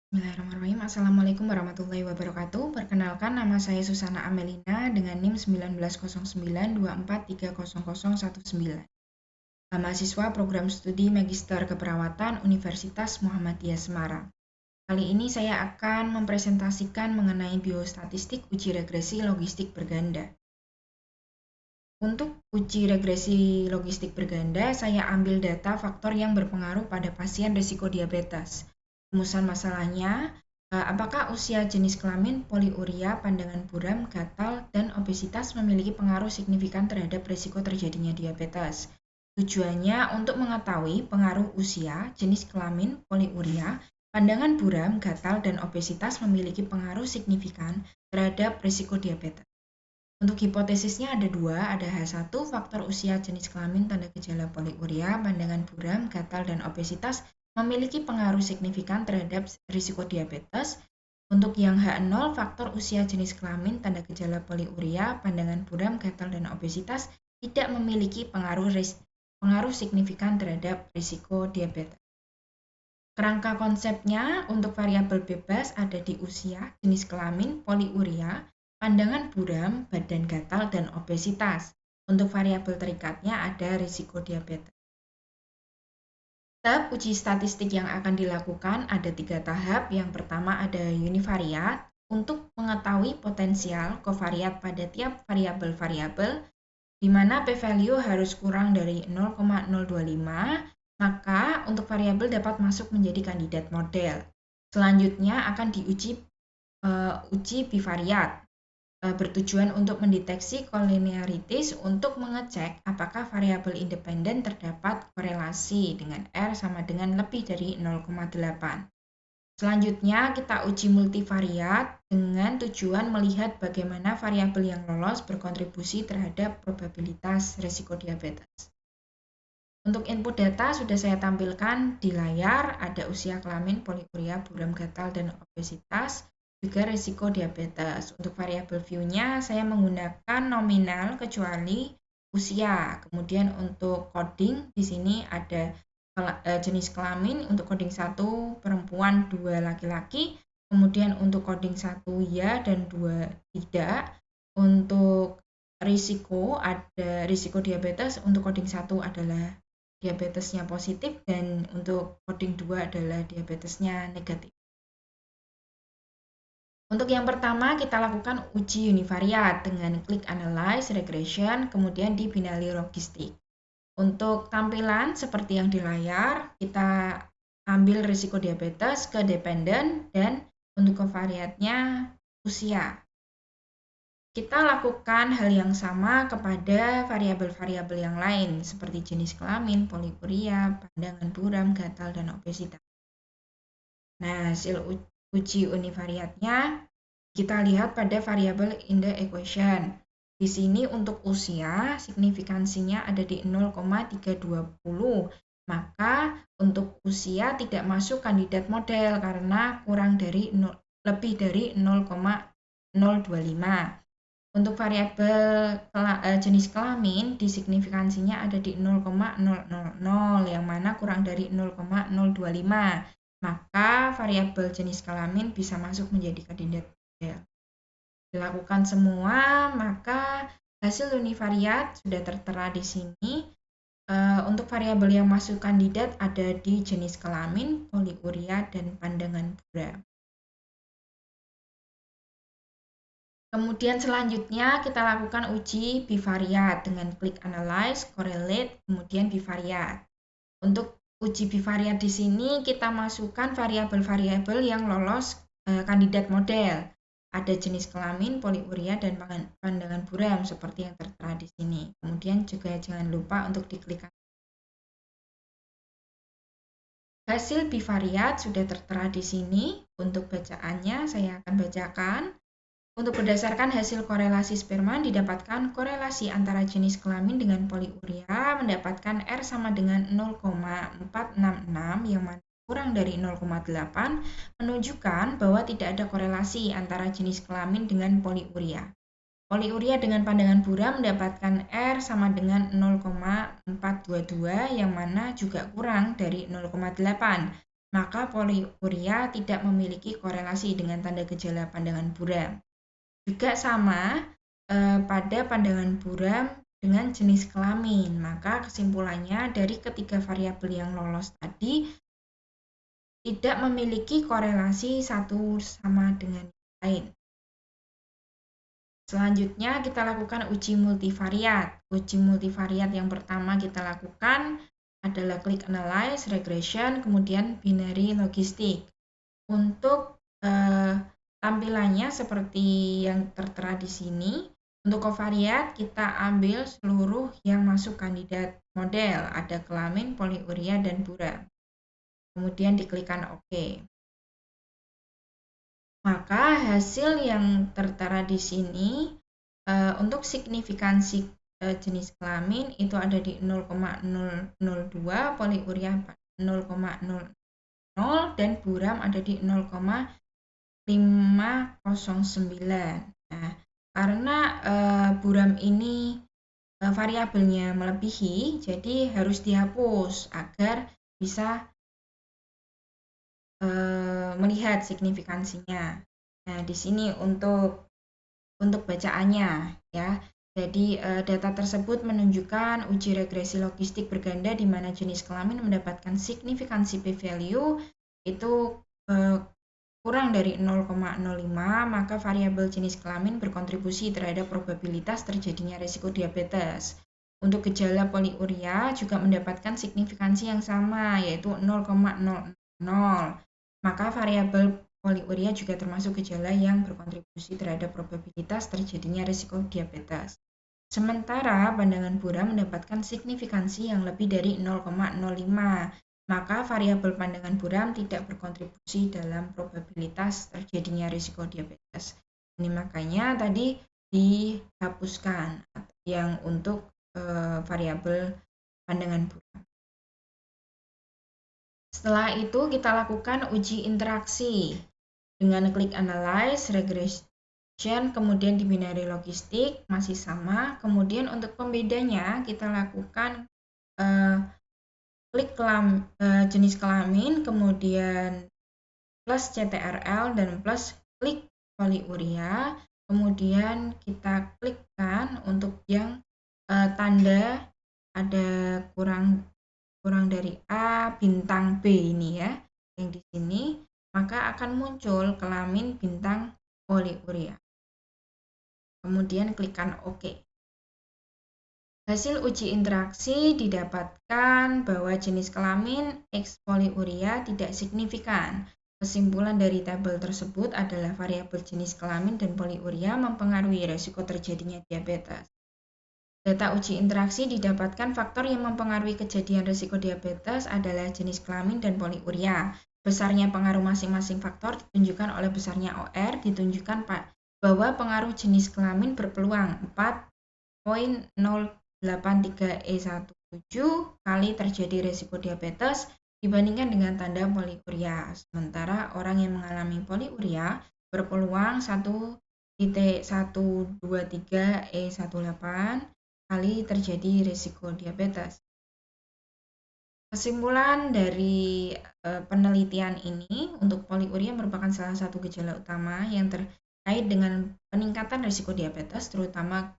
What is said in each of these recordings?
Bismillahirrahmanirrahim. Assalamualaikum warahmatullahi wabarakatuh. Perkenalkan, nama saya Susana Amelina dengan NIM 190924300019. Mahasiswa Program Studi Magister Keperawatan Universitas Muhammadiyah Semarang. Kali ini saya akan mempresentasikan mengenai biostatistik uji regresi logistik berganda. Untuk uji regresi logistik berganda, saya ambil data faktor yang berpengaruh pada pasien risiko diabetes. Rumusan masalahnya, apakah usia, jenis kelamin, poliuria, pandangan buram, gatal, dan obesitas memiliki pengaruh signifikan terhadap risiko terjadinya diabetes? Tujuannya untuk mengetahui pengaruh usia, jenis kelamin, poliuria, pandangan buram, gatal, dan obesitas memiliki pengaruh signifikan terhadap risiko diabetes. Untuk hipotesisnya ada dua, ada H1, faktor usia, jenis kelamin, tanda gejala poliuria, pandangan buram, gatal, dan obesitas memiliki pengaruh signifikan terhadap risiko diabetes. Untuk yang H0, faktor usia, jenis kelamin, tanda gejala poliuria, pandangan buram, gatal, dan obesitas tidak memiliki pengaruh signifikan terhadap risiko diabetes. Kerangka konsepnya untuk variabel bebas ada di usia, jenis kelamin, poliuria, pandangan buram, badan gatal, dan obesitas. Untuk variabel terikatnya ada risiko diabetes. Tahap uji statistik yang akan dilakukan ada 3 tahap. Yang pertama ada univariat untuk mengetahui potensial kovariat pada tiap variabel-variabel, di mana p-value harus kurang dari 0,025, maka untuk variabel dapat masuk menjadi kandidat model. Selanjutnya akan diuji uji bivariat, bertujuan untuk mendeteksi kolinearitis untuk mengecek apakah variabel independen terdapat korelasi dengan R sama dengan lebih dari 0,8. Selanjutnya kita uji multivariat dengan tujuan melihat bagaimana variabel yang lolos berkontribusi terhadap probabilitas risiko diabetes. Untuk input data sudah saya tampilkan di layar, ada usia, kelamin, poliuria, buram, gatal, dan obesitas, juga risiko diabetes. Untuk variabel view-nya saya menggunakan nominal kecuali usia. Kemudian untuk coding di sini ada jenis kelamin, untuk coding 1 perempuan, 2 laki-laki. Kemudian untuk coding 1 ya dan 2 tidak. Untuk risiko ada risiko diabetes, untuk coding 1 adalah diabetesnya positif dan untuk coding 2 adalah diabetesnya negatif. Untuk yang pertama kita lakukan uji univariat dengan klik analyze, regression, kemudian di binary logistik. Untuk tampilan seperti yang di layar, kita ambil risiko diabetes ke dependen dan untuk kovariatnya usia. Kita lakukan hal yang sama kepada variabel-variabel yang lain seperti jenis kelamin, poliuria, pandangan buram, gatal, dan obesitas. Nah, hasil uji univariatnya kita lihat pada variabel in the equation. Di sini untuk usia signifikansinya ada di 0,320. Maka untuk usia tidak masuk kandidat model karena lebih dari 0,025. Untuk variabel jenis kelamin di signifikansinya ada di 0,000 yang mana kurang dari 0,025. Maka variabel jenis kelamin bisa masuk menjadi kandidat model. Dilakukan semua, maka hasil univariat sudah tertera di sini. Untuk variabel yang masuk kandidat ada di jenis kelamin, poliuria, dan pandangan buram. Kemudian selanjutnya kita lakukan uji bivariat dengan klik analyze, correlate, kemudian bivariat. Untuk uji bivariat di sini kita masukkan variabel-variabel yang lolos kandidat model. Ada jenis kelamin, poliuria, dan pandangan buram seperti yang tertera di sini. Kemudian juga jangan lupa untuk diklik. Hasil bivariat sudah tertera di sini. Untuk bacaannya saya akan bacakan. Untuk berdasarkan hasil korelasi Spearman didapatkan korelasi antara jenis kelamin dengan poliuria mendapatkan R sama dengan 0,466 yang mana kurang dari 0,8 menunjukkan bahwa tidak ada korelasi antara jenis kelamin dengan poliuria. Poliuria dengan pandangan buram mendapatkan R sama dengan 0,422 yang mana juga kurang dari 0,8. maka poliuria tidak memiliki korelasi dengan tanda gejala pandangan buram. Juga sama pada pandangan buram dengan jenis kelamin, maka kesimpulannya dari ketiga variabel yang lolos tadi tidak memiliki korelasi satu sama dengan yang lain. Selanjutnya kita lakukan uji multivariat. Uji multivariat yang pertama kita lakukan adalah click analyze, regression, kemudian binary logistik. Untuk tampilannya seperti yang tertera di sini. Untuk covariat kita ambil seluruh yang masuk kandidat model, ada kelamin, poliuria, dan buram. Kemudian diklikkan OK. Maka hasil yang tertera di sini untuk signifikansi jenis kelamin itu ada di 0,002, poliuria 0,00 dan buram ada di 0,509. Nah, karena buram ini variabelnya melebihi, jadi harus dihapus agar bisa melihat signifikansinya. Nah, di sini untuk bacaannya ya. Jadi data tersebut menunjukkan uji regresi logistik berganda di mana jenis kelamin mendapatkan signifikansi p-value itu kurang dari 0,05, maka variabel jenis kelamin berkontribusi terhadap probabilitas terjadinya risiko diabetes. Untuk gejala poliuria juga mendapatkan signifikansi yang sama, yaitu 0,00. Maka variabel poliuria juga termasuk gejala yang berkontribusi terhadap probabilitas terjadinya risiko diabetes. Sementara pandangan buram mendapatkan signifikansi yang lebih dari 0,05, maka variabel pandangan buram tidak berkontribusi dalam probabilitas terjadinya risiko diabetes. Ini makanya tadi dihapuskan yang untuk variabel pandangan buram. Setelah itu kita lakukan uji interaksi dengan klik analyze, regression, kemudian di binary logistik masih sama. Kemudian untuk pembedanya kita lakukan klik jenis kelamin, kemudian plus CTRL dan plus klik poliuria, kemudian kita klikkan untuk yang tanda ada kurang dari A bintang B ini ya, yang di sini, maka akan muncul kelamin bintang poliuria. Kemudian klikkan OK. Hasil uji interaksi didapatkan bahwa jenis kelamin X poliuria tidak signifikan. Kesimpulan dari tabel tersebut adalah variabel jenis kelamin dan poliuria mempengaruhi risiko terjadinya diabetes. Data uji interaksi didapatkan faktor yang mempengaruhi kejadian risiko diabetes adalah jenis kelamin dan poliuria. Besarnya pengaruh masing-masing faktor ditunjukkan oleh besarnya OR, ditunjukkan bahwa pengaruh jenis kelamin berpeluang 4,083E17 kali terjadi risiko diabetes dibandingkan dengan tanda poliuria. Sementara orang yang mengalami poliuria berpeluang 1,123E18 kali terjadi risiko diabetes. Kesimpulan dari penelitian ini, untuk poliuria merupakan salah satu gejala utama yang terkait dengan peningkatan risiko diabetes, terutama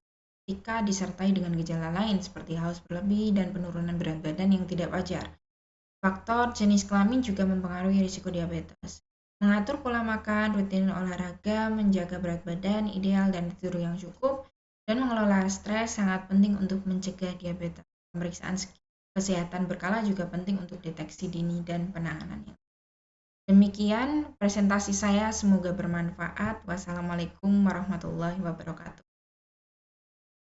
ketika disertai dengan gejala lain seperti haus berlebih dan penurunan berat badan yang tidak wajar. Faktor jenis kelamin juga mempengaruhi risiko diabetes. Mengatur pola makan, rutin olahraga, menjaga berat badan ideal dan tidur yang cukup, dan mengelola stres sangat penting untuk mencegah diabetes. Pemeriksaan kesehatan berkala juga penting untuk deteksi dini dan penanganannya. Demikian presentasi saya, semoga bermanfaat. Wassalamualaikum warahmatullahi wabarakatuh.